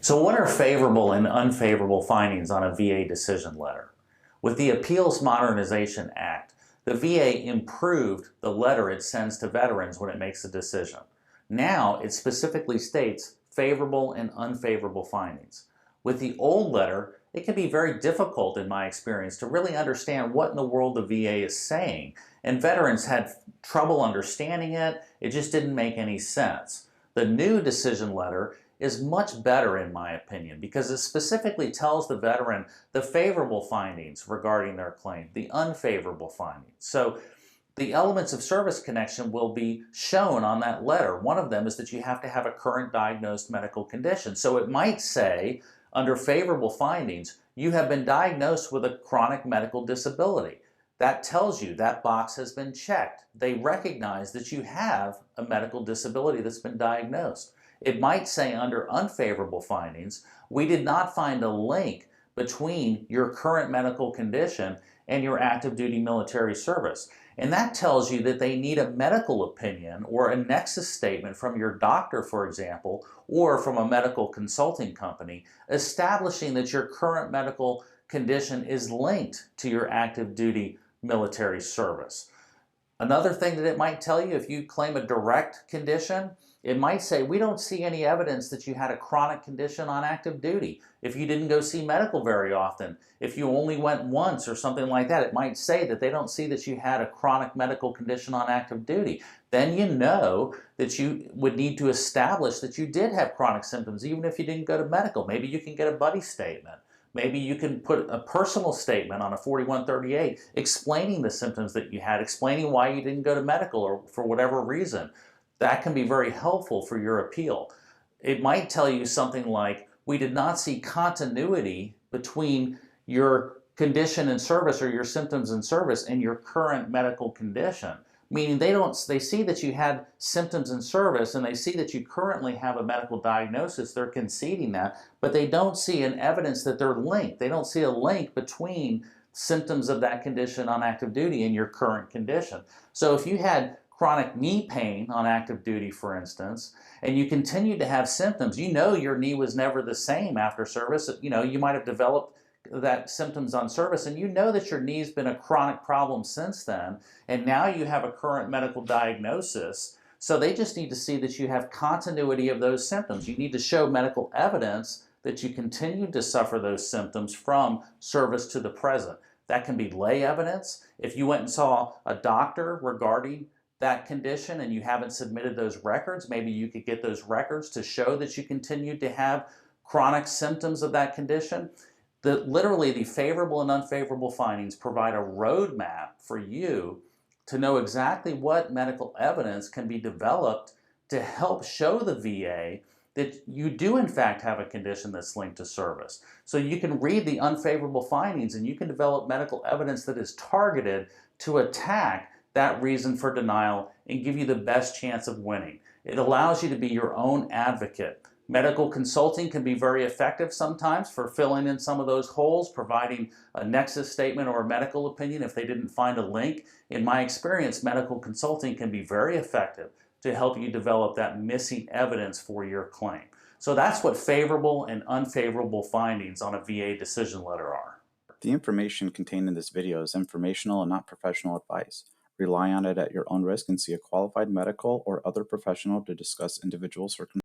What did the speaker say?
So what are favorable and unfavorable findings on a VA decision letter? With the Appeals Modernization Act, the VA improved the letter it sends to veterans when it makes a decision. Now it specifically states favorable and unfavorable findings. With the old letter, it can be very difficult in my experience to really understand what in the world the VA is saying, and veterans had trouble understanding it. It just didn't make any sense. The new decision letter is much better in my opinion because it specifically tells the veteran the favorable findings regarding their claim, the unfavorable findings. So the elements of service connection will be shown on that letter. One of them is that you have to have a current diagnosed medical condition. So it might say under favorable findings, you have been diagnosed with a chronic medical disability. That tells you that box has been checked. They recognize that you have a medical disability that's been diagnosed. It might say under unfavorable findings, we did not find a link between your current medical condition and your active duty military service. And that tells you that they need a medical opinion or a nexus statement from your doctor, for example, or from a medical consulting company, establishing that your current medical condition is linked to your active duty military service. Another thing that it might tell you, if you claim a direct condition, it might say, we don't see any evidence that you had a chronic condition on active duty. If you didn't go see medical very often, if you only went once or something like that, it might say that they don't see that you had a chronic medical condition on active duty. Then you know that you would need to establish that you did have chronic symptoms, even if you didn't go to medical. Maybe you can get a buddy statement. Maybe you can put a personal statement on a 4138 explaining the symptoms that you had, explaining why you didn't go to medical or for whatever reason. That can be very helpful for your appeal. It might tell you something like, we did not see continuity between your condition in service or your symptoms in service and your current medical condition. Meaning they see that you had symptoms in service and they see that you currently have a medical diagnosis. They're conceding that, but they don't see an evidence that they're linked. They don't see a link between symptoms of that condition on active duty and your current condition. So if you had chronic knee pain on active duty, for instance, and you continue to have symptoms, you know your knee was never the same after service. You know, you might have developed that symptoms on service, and you know that your knee's been a chronic problem since then, and now you have a current medical diagnosis. So they just need to see that you have continuity of those symptoms. You need to show medical evidence that you continue to suffer those symptoms from service to the present. That can be lay evidence. If you went and saw a doctor regarding that condition and you haven't submitted those records, maybe you could get those records to show that you continued to have chronic symptoms of that condition. Literally, the favorable and unfavorable findings provide a roadmap for you to know exactly what medical evidence can be developed to help show the VA that you do in fact have a condition that's linked to service. So you can read the unfavorable findings and you can develop medical evidence that is targeted to attack that reason for denial and give you the best chance of winning. It allows you to be your own advocate. Medical consulting can be very effective sometimes for filling in some of those holes, providing a nexus statement or a medical opinion if they didn't find a link. In my experience, medical consulting can be very effective to help you develop that missing evidence for your claim. So that's what favorable and unfavorable findings on a VA decision letter are. The information contained in this video is informational and not professional advice. Rely on it at your own risk and see a qualified medical or other professional to discuss individual circumstances.